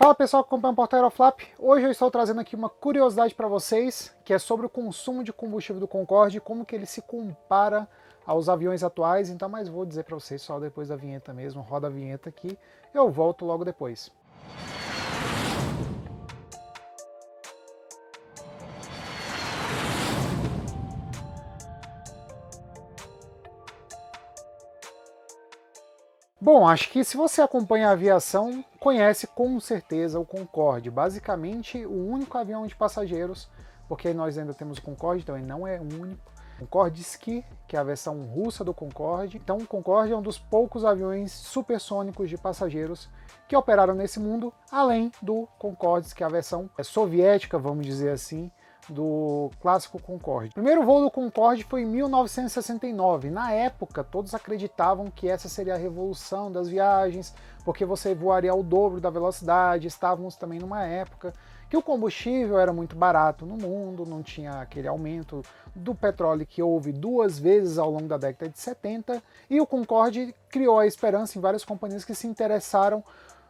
Fala pessoal que acompanha o Portal Aeroflap, hoje eu estou trazendo aqui uma curiosidade para vocês, que é sobre o consumo de combustível do Concorde e como que ele se compara aos aviões atuais, então mas vou dizer para vocês só depois da vinheta mesmo, roda a vinheta aqui, eu volto logo depois. Bom, acho que se você acompanha a aviação, conhece com certeza o Concorde. Basicamente, o único avião de passageiros, porque nós ainda temos o Concorde, então ele não é único. Concorde Ski, que é a versão russa do Concorde. Então o Concorde é um dos poucos aviões supersônicos de passageiros que operaram nesse mundo, além do Concorde, que é a versão soviética, vamos dizer assim, do clássico Concorde. O primeiro voo do Concorde foi em 1969. Na época, todos acreditavam que essa seria a revolução das viagens, porque você voaria ao dobro da velocidade. Estávamos também numa época que o combustível era muito barato no mundo, não tinha aquele aumento do petróleo que houve 2 vezes ao longo da década de 70, e o Concorde criou a esperança em várias companhias que se interessaram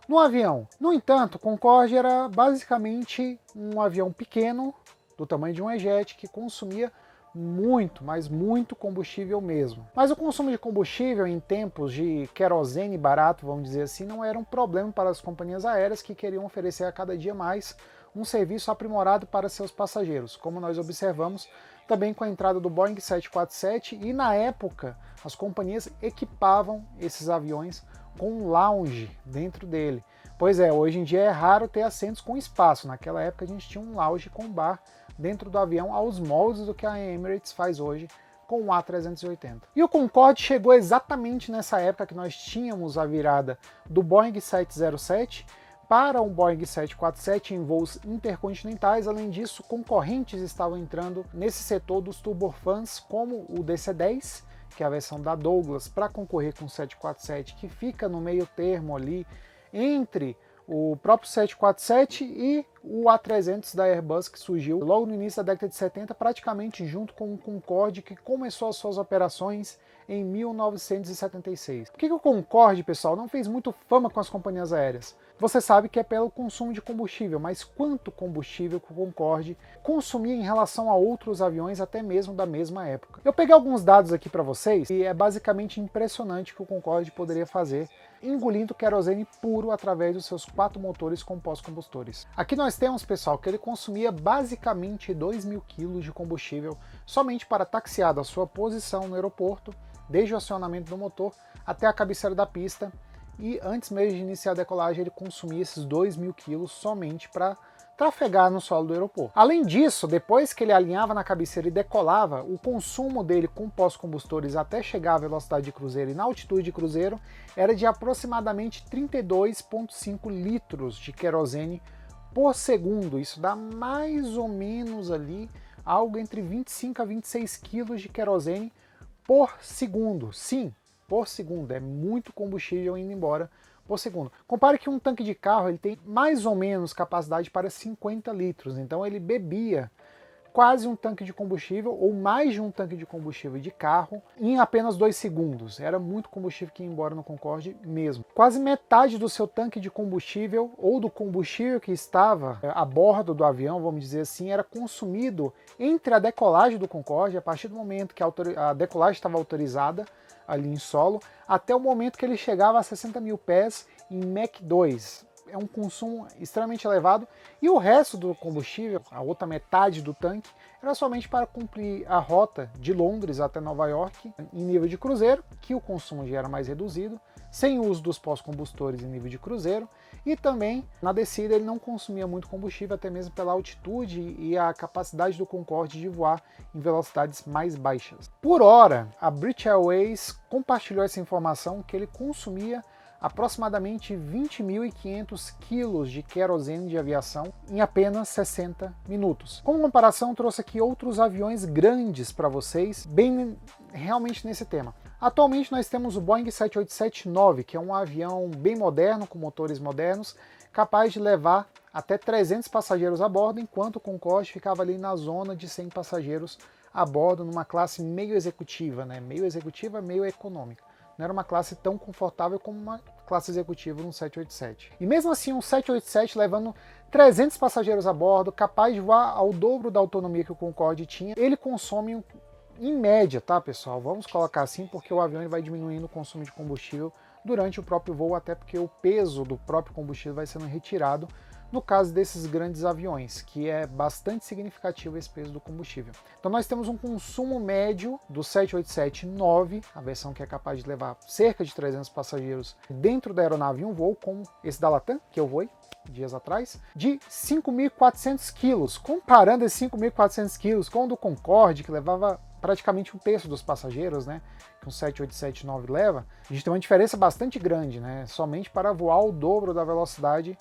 no avião. No entanto, o Concorde era basicamente um avião pequeno, do tamanho de um E-Jet, que consumia muito, mas muito combustível mesmo. Mas o consumo de combustível em tempos de querosene barato, vamos dizer assim, não era um problema para as companhias aéreas que queriam oferecer a cada dia mais um serviço aprimorado para seus passageiros, como nós observamos também com a entrada do Boeing 747, e na época as companhias equipavam esses aviões com um lounge dentro dele. Pois é, hoje em dia é raro ter assentos com espaço. Naquela época a gente tinha um lounge com bar dentro do avião, aos moldes do que a Emirates faz hoje com o A380. E o Concorde chegou exatamente nessa época que nós tínhamos a virada do Boeing 707 para um Boeing 747 em voos intercontinentais. Além disso, concorrentes estavam entrando nesse setor dos turbofans, como o DC-10, que é a versão da Douglas, para concorrer com o 747, que fica no meio termo ali entre o próprio 747 e o A300 da Airbus, que surgiu logo no início da década de 70, praticamente junto com o Concorde, que começou as suas operações em 1976. Por que o Concorde, pessoal, não fez muito fama com as companhias aéreas? Você sabe que é pelo consumo de combustível, mas quanto combustível que o Concorde consumia em relação a outros aviões, até mesmo da mesma época? Eu peguei alguns dados aqui para vocês e é basicamente impressionante o que o Concorde poderia fazer engolindo querosene puro através dos seus 4 motores compostos combustores. Aqui nós temos, pessoal, que ele consumia basicamente 2.000 kg de combustível somente para taxiar da sua posição no aeroporto, desde o acionamento do motor até a cabeceira da pista, e antes mesmo de iniciar a decolagem ele consumia esses 2.000 kg somente para trafegar no solo do aeroporto. Além disso, depois que ele alinhava na cabeceira e decolava, o consumo dele com pós-combustores até chegar à velocidade de cruzeiro e na altitude de cruzeiro era de aproximadamente 32,5 litros de querosene por segundo. Isso dá mais ou menos ali algo entre 25 a 26 quilos de querosene por segundo. Sim, por segundo. É muito combustível indo embora por segundo. Compare que um tanque de carro ele tem mais ou menos capacidade para 50 litros, então ele bebia quase um tanque de combustível ou mais de um tanque de combustível de carro em apenas 2 segundos. Era muito combustível que ia embora no Concorde mesmo. Quase metade do seu tanque de combustível ou do combustível que estava a bordo do avião, vamos dizer assim, era consumido entre a decolagem do Concorde, a partir do momento que a decolagem estava autorizada ali em solo, até o momento que ele chegava a 60 mil pés em Mach 2. É um consumo extremamente elevado, e o resto do combustível, a outra metade do tanque, era somente para cumprir a rota de Londres até Nova York em nível de cruzeiro, que o consumo já era mais reduzido, sem o uso dos pós-combustores em nível de cruzeiro, e também na descida ele não consumia muito combustível, até mesmo pela altitude e a capacidade do Concorde de voar em velocidades mais baixas. Por hora, a British Airways compartilhou essa informação que ele consumia aproximadamente 20.500 quilos de querosene de aviação em apenas 60 minutos. Como comparação, trouxe aqui outros aviões grandes para vocês, bem realmente nesse tema. Atualmente nós temos o Boeing 787-9, que é um avião bem moderno, com motores modernos, capaz de levar até 300 passageiros a bordo, enquanto o Concorde ficava ali na zona de 100 passageiros a bordo, numa classe meio executiva, né? Meio executiva, meio econômica. Não era uma classe tão confortável como uma classe executiva no 787. E mesmo assim, um 787 levando 300 passageiros a bordo, capaz de voar ao dobro da autonomia que o Concorde tinha, ele consome, em média, tá, pessoal? Vamos colocar assim, porque o avião ele vai diminuindo o consumo de combustível durante o próprio voo, até porque o peso do próprio combustível vai sendo retirado no caso desses grandes aviões, que é bastante significativo esse peso do combustível. Então nós temos um consumo médio do 787-9, a versão que é capaz de levar cerca de 300 passageiros dentro da aeronave em um voo, como esse da Latam, que eu voei dias atrás, de 5.400 quilos. Comparando esses 5.400 quilos com o do Concorde, que levava praticamente um terço dos passageiros, né, que um 787-9 leva, a gente tem uma diferença bastante grande, né, somente para voar o dobro da velocidade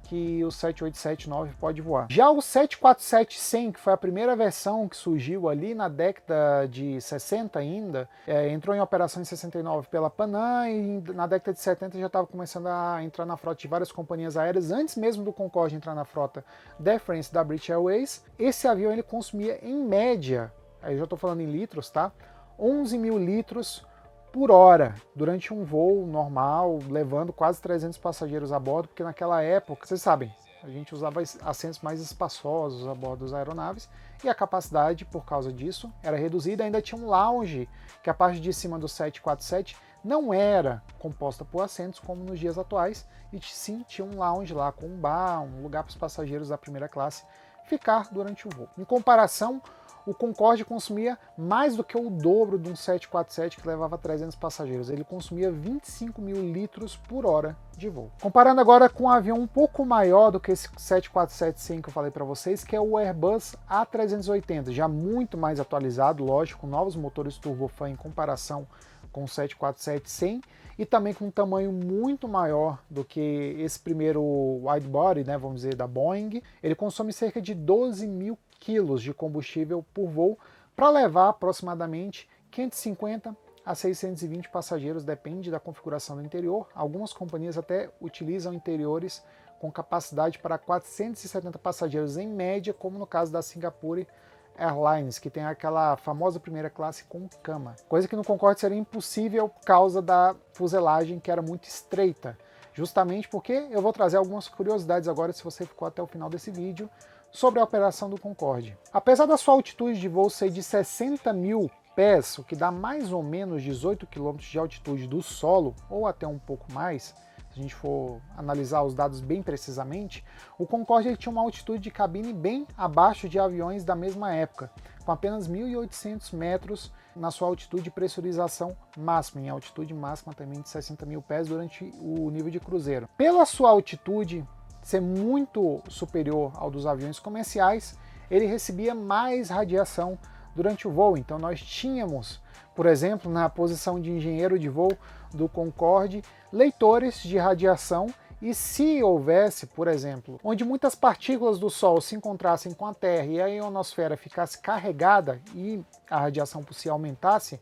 que o 787-9 pode voar. Já o 747-100, que foi a primeira versão que surgiu ali na década de 60 ainda, entrou em operação em 69 pela Panam e na década de 70 já estava começando a entrar na frota de várias companhias aéreas, antes mesmo do Concorde entrar na frota da Air France, da British Airways. Esse avião ele consumia em média, aí eu já estou falando em litros, tá? 11.000 litros por hora, durante um voo normal, levando quase 300 passageiros a bordo, porque naquela época, vocês sabem, a gente usava assentos mais espaçosos a bordo das aeronaves, e a capacidade, por causa disso, era reduzida. Ainda tinha um lounge, que a parte de cima do 747 não era composta por assentos, como nos dias atuais, e sim tinha um lounge lá, com um bar, um lugar para os passageiros da primeira classe ficar durante o voo. Em comparação, o Concorde consumia mais do que o dobro de um 747 que levava 300 passageiros. Ele consumia 25.000 litros por hora de voo. Comparando agora com um avião um pouco maior do que esse 747-100 que eu falei para vocês, que é o Airbus A380, já muito mais atualizado, lógico, com novos motores turbofan em comparação com o 747-100 e também com um tamanho muito maior do que esse primeiro widebody, né, vamos dizer, da Boeing. Ele consome cerca de 12.000 quilos de combustível por voo para levar aproximadamente 550 a 620 passageiros, depende da configuração do interior. Algumas companhias até utilizam interiores com capacidade para 470 passageiros em média, como no caso da Singapore Airlines, que tem aquela famosa primeira classe com cama. Coisa que no Concorde seria impossível por causa da fuselagem, que era muito estreita. Justamente porque eu vou trazer algumas curiosidades agora, se você ficou até o final desse vídeo, sobre a operação do Concorde. Apesar da sua altitude de voo ser de 60.000 pés, o que dá mais ou menos 18 km de altitude do solo, ou até um pouco mais, se a gente for analisar os dados bem precisamente, o Concorde ele tinha uma altitude de cabine bem abaixo de aviões da mesma época, com apenas 1.800 metros na sua altitude de pressurização máxima, em altitude máxima também de 60.000 pés durante o nível de cruzeiro. Pela sua altitude ser muito superior ao dos aviões comerciais, ele recebia mais radiação durante o voo. Então nós tínhamos, por exemplo, na posição de engenheiro de voo do Concorde, leitores de radiação, e se houvesse, por exemplo, onde muitas partículas do Sol se encontrassem com a Terra e a ionosfera ficasse carregada e a radiação por si aumentasse,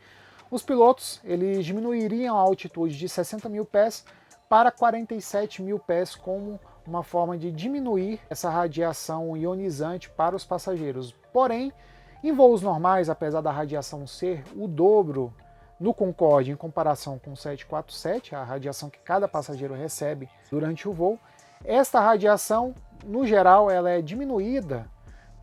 os pilotos eles diminuiriam a altitude de 60.000 pés para 47.000 pés como uma forma de diminuir essa radiação ionizante para os passageiros. Porém, em voos normais, apesar da radiação ser o dobro no Concorde em comparação com o 747, a radiação que cada passageiro recebe durante o voo, esta radiação, no geral, ela é diminuída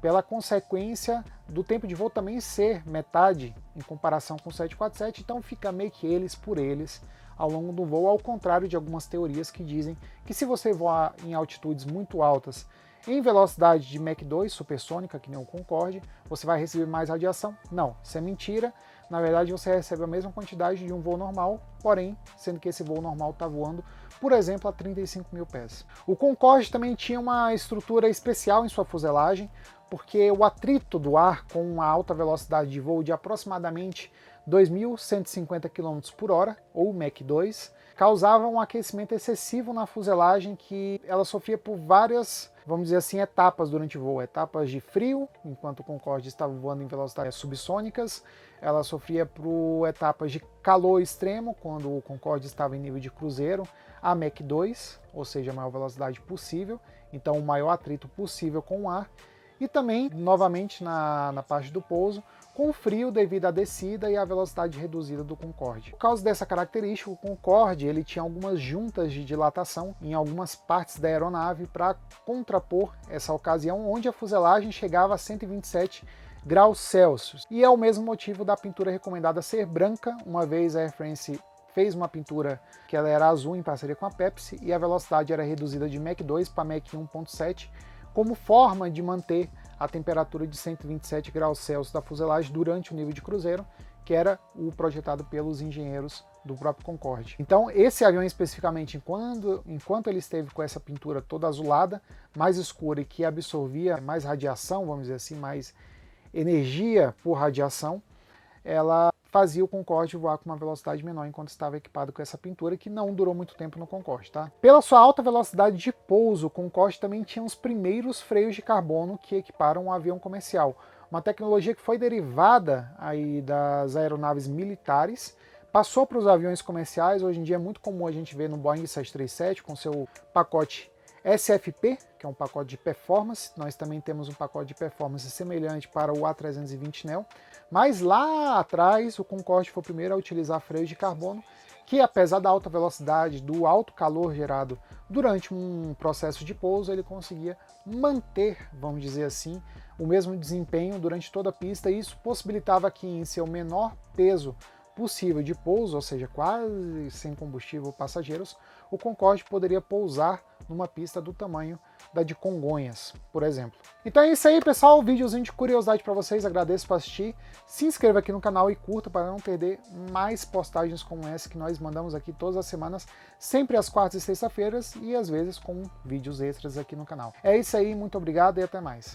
pela consequência do tempo de voo também ser metade em comparação com o 747, então fica meio que eles por eles ao longo do voo, ao contrário de algumas teorias que dizem que se você voar em altitudes muito altas em velocidade de Mach 2 supersônica, que nem o Concorde, você vai receber mais radiação. Não, isso é mentira. Na verdade, você recebe a mesma quantidade de um voo normal, porém, sendo que esse voo normal está voando, por exemplo, a 35.000 pés. O Concorde também tinha uma estrutura especial em sua fuselagem, porque o atrito do ar com a alta velocidade de voo de aproximadamente 2.150 km por hora, ou Mach 2, causava um aquecimento excessivo na fuselagem, que ela sofria por várias, vamos dizer assim, etapas durante o voo. Etapas de frio, enquanto o Concorde estava voando em velocidades subsônicas, ela sofria por etapas de calor extremo, quando o Concorde estava em nível de cruzeiro, a Mach 2, ou seja, a maior velocidade possível, então o maior atrito possível com o ar. e também, novamente, na parte do pouso, com frio devido à descida e à velocidade reduzida do Concorde. Por causa dessa característica, o Concorde ele tinha algumas juntas de dilatação em algumas partes da aeronave para contrapor essa ocasião, onde a fuselagem chegava a 127 graus Celsius. E é o mesmo motivo da pintura recomendada ser branca, uma vez a Air France fez uma pintura que ela era azul em parceria com a Pepsi e a velocidade era reduzida de Mach 2 para Mach 1.7, como forma de manter a temperatura de 127 graus Celsius da fuselagem durante o nível de cruzeiro, que era o projetado pelos engenheiros do próprio Concorde. Então, esse avião especificamente, enquanto ele esteve com essa pintura toda azulada, mais escura e que absorvia mais radiação, vamos dizer assim, mais energia por radiação, ela fazia o Concorde voar com uma velocidade menor enquanto estava equipado com essa pintura, que não durou muito tempo no Concorde, tá? Pela sua alta velocidade de pouso, o Concorde também tinha os primeiros freios de carbono que equiparam um avião comercial, uma tecnologia que foi derivada aí das aeronaves militares, passou para os aviões comerciais. Hoje em dia é muito comum a gente ver no Boeing 737 com seu pacote SFP, que é um pacote de performance. Nós também temos um pacote de performance semelhante para o A320neo, mas lá atrás o Concorde foi o primeiro a utilizar freios de carbono, que apesar da alta velocidade, do alto calor gerado durante um processo de pouso, ele conseguia manter, vamos dizer assim, o mesmo desempenho durante toda a pista, e isso possibilitava que em seu menor peso possível de pouso, ou seja, quase sem combustível passageiros, o Concorde poderia pousar numa pista do tamanho da de Congonhas, por exemplo. Então é isso aí, pessoal, um videozinho de curiosidade para vocês, agradeço por assistir, se inscreva aqui no canal e curta para não perder mais postagens como essa que nós mandamos aqui todas as semanas, sempre às quartas e sexta-feiras e às vezes com vídeos extras aqui no canal. É isso aí, muito obrigado e até mais.